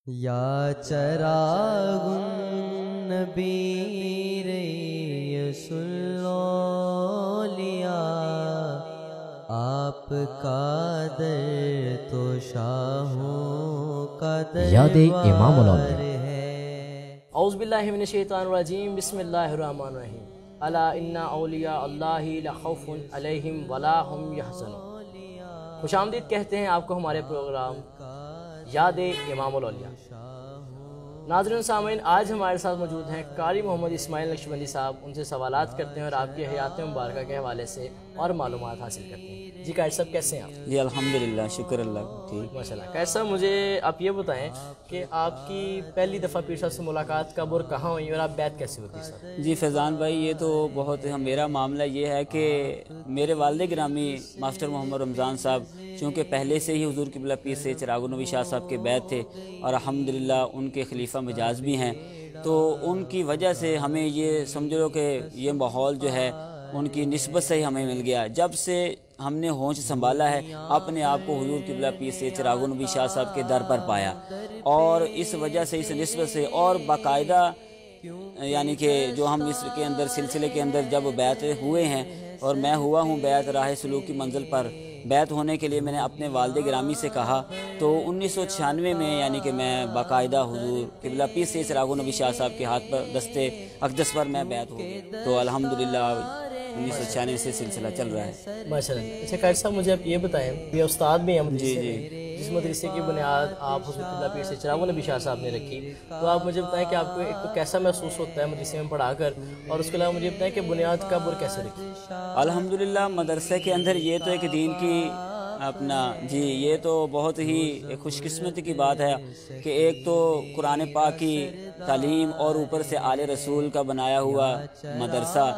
یا چراغ النبی ریس الاولیاء، آپ کا در تو شاہوں کا یاد امام دربار الاولیاء۔ ہے۔ اعوذ باللہ من الشیطان الرجیم، بسم اللہ الرحمن الرحیم۔ الا ان اولیاء اللہ لا خوف علیہم ولا هم یحزنون۔ خوش آمدید کہتے ہیں آپ کو ہمارے پروگرام یاد امام الاولیاء۔ ناظرین سامعین، آج ہمارے ساتھ موجود ہیں قاری محمد اسماعیل نقشبندی صاحب۔ ان سے سوالات کرتے ہیں اور آپ کی حیات مبارکہ کے حوالے سے اور معلومات حاصل کرتے ہیں۔ جی قاری صاحب، کیسے ہیں آپ؟ جی الحمدللہ، شکر اللہ، ٹھیک ماشاء اللہ۔ قاری صاحب، مجھے آپ یہ بتائیں کہ آپ کی پہلی دفعہ پیر صاحب سے ملاقات کب اور کہاں ہوئی اور آپ بیعت کیسے ہوئی پیر صاحب؟ جی فیضان بھائی، یہ تو بہت میرا معاملہ یہ ہے کہ میرے والد گرامی ماسٹر محمد رمضان صاحب چونکہ پہلے سے ہی حضور قبلہ پیر سے چراغ النبی شاہ صاحب کے بیعت تھے اور الحمدللہ ان کے خلیفہ مجاز بھی ہیں، تو ان کی وجہ سے ہمیں یہ سمجھ لو کہ یہ ماحول جو ہے ان کی نسبت سے ہی ہمیں مل گیا۔ جب سے ہم نے ہونچ سنبھالا ہے اپنے آپ کو حضور قبلہ پیر سے چراغ النبی شاہ صاحب کے در پر پایا، اور اس وجہ سے اس نسبت سے اور باقاعدہ یعنی کہ جو ہم اس کے اندر سلسلے کے اندر جب بیعت ہوئے ہیں اور میں ہوا ہوں بیعت راہ سلوک کی منزل پر بیعت ہونے کے لیے، میں نے اپنے والد گرامی سے کہا تو 1996 میں یعنی کہ میں باقاعدہ حضور قبلہ پیر سے چراغ النبی شاہ صاحب کے ہاتھ پر دستے اقدس پر میں بیعت ہو گیا، تو الحمدللہ 1996 سے سلسلہ چل رہا ہے۔ ماشاء اللہ۔ اچھا قاری صاحب، مجھے آپ یہ بتائیں، یہ استاد بھی ہیں مدرسے جی میں، جس مدرسے کی بنیاد آپ حضور قبلہ پیر سے چراغ النبی شاہ صاحب نے رکھی، تو آپ مجھے بتائیں کہ آپ کو ایک تو کیسا محسوس ہوتا ہے مدرسے میں پڑھا کر، اور اس کے علاوہ مجھے بتائیں کہ بنیاد کب اور کیسے رکھی؟ الحمدللہ مدرسے کے اندر یہ تو ایک دین کی جی یہ تو بہت ہی ایک خوش قسمتی کی بات ہے کہ ایک تو قرآن پاک کی تعلیم اور اوپر سے آل رسول کا بنایا ہوا مدرسہ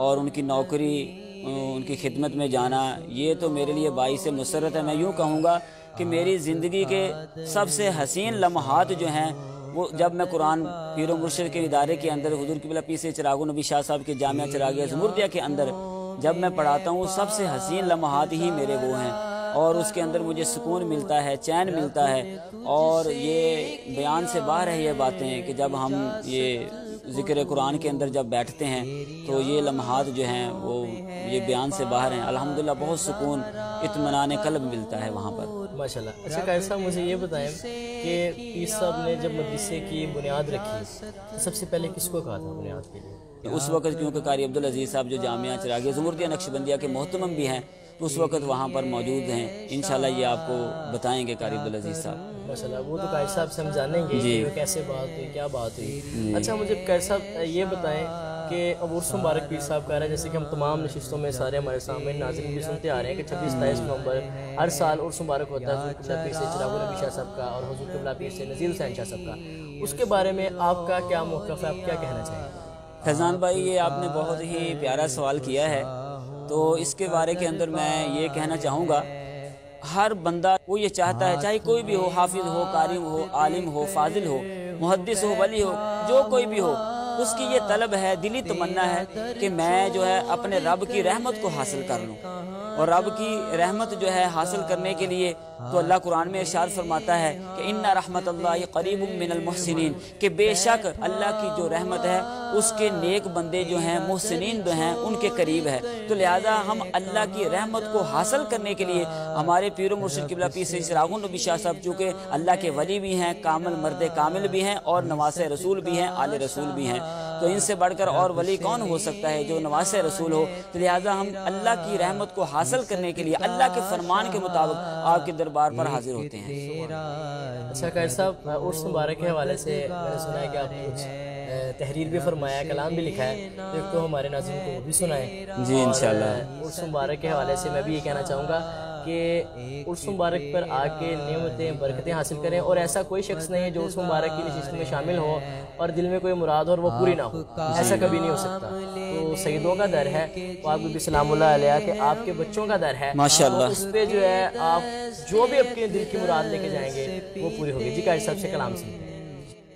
اور ان کی نوکری، ان کی خدمت میں جانا، یہ تو میرے لیے باعث مسرت ہے۔ میں یوں کہوں گا کہ میری زندگی کے سب سے حسین لمحات جو ہیں وہ جب میں قرآن پیر و مرشد کے ادارے کے اندر حضور قبلہ پیر سے چراغ النبی شاہ صاحب کے جامعہ چراغیہ زمردیہ کے اندر جب میں پڑھاتا ہوں، سب سے حسین لمحات ہی میرے وہ ہیں، اور اس کے اندر مجھے سکون ملتا ہے، چین ملتا ہے، اور یہ بیان سے باہر ہے یہ باتیں کہ جب ہم یہ ذکر قرآن کے اندر جب بیٹھتے ہیں تو یہ لمحات جو ہیں وہ یہ بیان سے باہر ہیں۔ الحمدللہ بہت سکون، اطمینان قلب ملتا ہے وہاں پر۔ ماشاءاللہ۔ اچھا قاری صاحب، مجھے یہ بتائیں کہ پیر صاحب نے جب مدرسے کی بنیاد رکھی تو سب سے پہلے کس کو کہا تھا بنیاد کے لیے؟ اس وقت کیونکہ قاری عبدالعزیز صاحب جو جامعہ چراغیہ زمردیہ نقشبندیہ کے محتمم بھی ہیں تو اس وقت وہاں پر موجود ہیں، انشاءاللہ یہ آپ کو بتائیں گے قاری عبدالعزیز صاحب۔ ماشاءاللہ، وہ تو قاری صاحب سے ہم جانیں گے کہ وہ کیسے بات ہوئی، کیا بات ہوئی۔ اچھا مجھے قاری صاحب یہ بتائیں کہ اب عرس مبارک پیر صاحب کا رہا ہے، جیسے کہ ہم تمام نشستوں میں سارے ہمارے سامنے ناظرین بھی سنتے آ رہے ہیں کہ 26-27 نومبر ہر سال عرس مبارک ہوتا ہے حضور قبلہ پیر سے چراغ النبی شاہ صاحب کا اور حضور قبلہ پیر سے نذیر حسین شاہ صاحب کا، اس کے بارے میں آپ کا کیا موقف ہے، آپ کیا کہنا چاہیں گے؟ فیضان بھائی، یہ آپ نے بہت ہی پیارا سوال کیا ہے، تو اس کے بارے کے اندر میں یہ کہنا چاہوں گا، ہر بندہ وہ یہ چاہتا ہے، چاہے کوئی بھی ہو، حافظ ہو، قاری ہو، عالم ہو، فاضل ہو، محدث ہو، ولی ہو، جو کوئی بھی ہو، اس کی یہ طلب ہے، دلی تمنا ہے کہ میں جو ہے اپنے رب کی رحمت کو حاصل کر لوں، اور رب کی رحمت جو ہے حاصل کرنے کے لیے تو اللہ قرآن میں ارشاد فرماتا ہے کہ ان رحمت اللہ قریب من المحسنین، کہ بے شک اللہ کی جو رحمت ہے اس کے نیک بندے جو ہیں، محسنین جو ہیں، ان کے قریب ہے۔ تو لہٰذا ہم اللہ کی رحمت کو حاصل کرنے کے لیے ہمارے پیر و مرشد قبلہ پیر سے چراغ النبی شاہ صاحب چونکہ اللہ کے ولی بھی ہیں، کامل مرد کامل بھی ہیں، اور نواس رسول بھی ہیں، آل رسول بھی ہیں، تو ان سے بڑھ کر اور ولی کون ہو سکتا ہے جو نواس رسول ہو؟ تو لہٰذا ہم اللہ کی رحمت کو حاصل کرنے کے لیے اللہ کے فرمان کے مطابق آپ کے دربار پر حاضر ہوتے ہیں۔ اچھا قاری صاحب، عرس مبارک کے حوالے سے میں نے سنا ہے کہ آپ نے کچھ تحریر بھی فرمایا، کلام بھی لکھا ہے، ایک تو ہمارے ناظرین کو وہ بھی سنائیں۔ جی انشاءاللہ۔ عرس مبارک کے حوالے سے میں بھی یہ کہنا چاہوں گا کہ عرس مبارک پر آ کے نعمتیں برکتیں حاصل کریں، اور ایسا کوئی شخص نہیں ہے جو عرس مبارک کی نشست میں شامل ہو اور دل میں کوئی مراد ہو اور وہ پوری نہ ہو، ایسا کبھی نہیں ہو سکتا۔ تو سیدوں کا در ہے، وہ آپ بھی سلام اللہ علیہ کہ آپ کے بچوں کا در ہے، ماشاءاللہ، اس پہ جو ہے آپ جو بھی اپنے دل کی مراد لے کے جائیں گے وہ پوری ہوگی۔ جی قاری صاحب سے کلام سنتے ہیں۔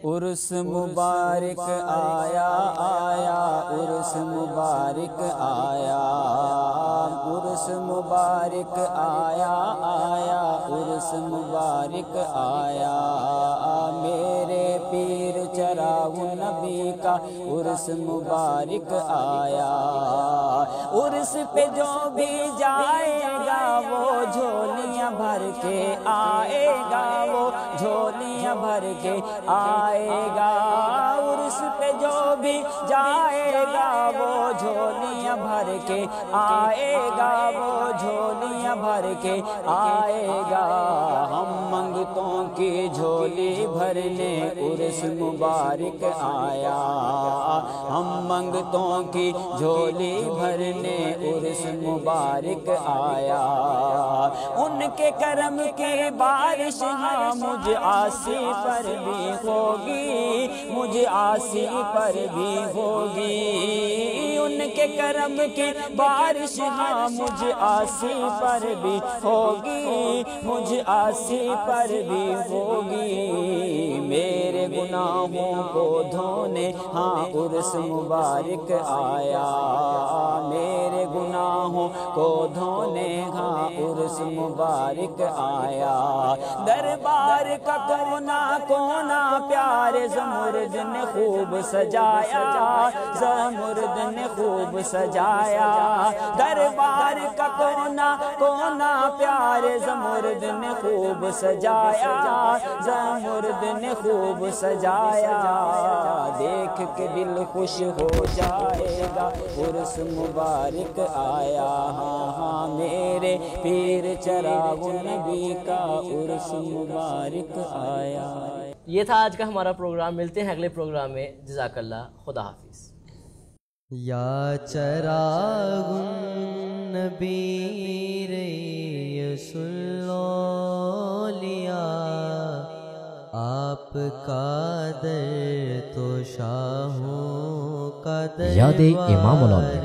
عرس مبارک آیا آیا، عرس مبارک آیا، عرس مبارک آیا آیا، عرس مبارک آیا، گا عرس مبارک آیا، عرس پہ جو بھی جائے گا وہ جھولیاں بھر کے آئے گا، وہ جھولیاں بھر کے آئے گا، عرس پہ جو بھی جائے گا وہ جھولیاں بھر کے آئے گا، وہ جھولیاں بھر کے آئے گا۔ ہم منگتوں کی جھولی بھرنے عرس مبارک آیا، ہم منگتوں کی جھولی بھرنے عرس مبارک آیا، ان کے کرم کی بارش ہاں مجھ عاصی پر بھی ہوگی، مجھ عاصی پر بھی ہوگی، ان کے کرم کی بارش ہاں مجھ عاصی پر بھی ہوگی، مجھ عاصی پر بھی ہوگی، میرے گناہوں کو دھونے ہاں عرس مبارک آیا، میرے گناہوں کو دھونے ہاں عرس مبارک آیا، دربار کا کونا کونا پیارے زمرد نے خوب سجایا، زمرد نے خوب سجایا، دربار کا کونا کونا پیارے زمرد نے خوب سجایا، زمرد نے خوب سجایا، دیکھ کے دل خوش ہو جائے گا عرس مبارک آیا، ہاں ہاں میرے پیر چراغ نبی کا عرس مبارک آیا۔ یہ تھا آج کا ہمارا پروگرام، ملتے ہیں اگلے پروگرام میں، جزاک اللہ، خدا حافظ۔ یا چراغ النبی رسول اولیاء، آپ کا در تو شاہوں کا در، یاد امام مولانا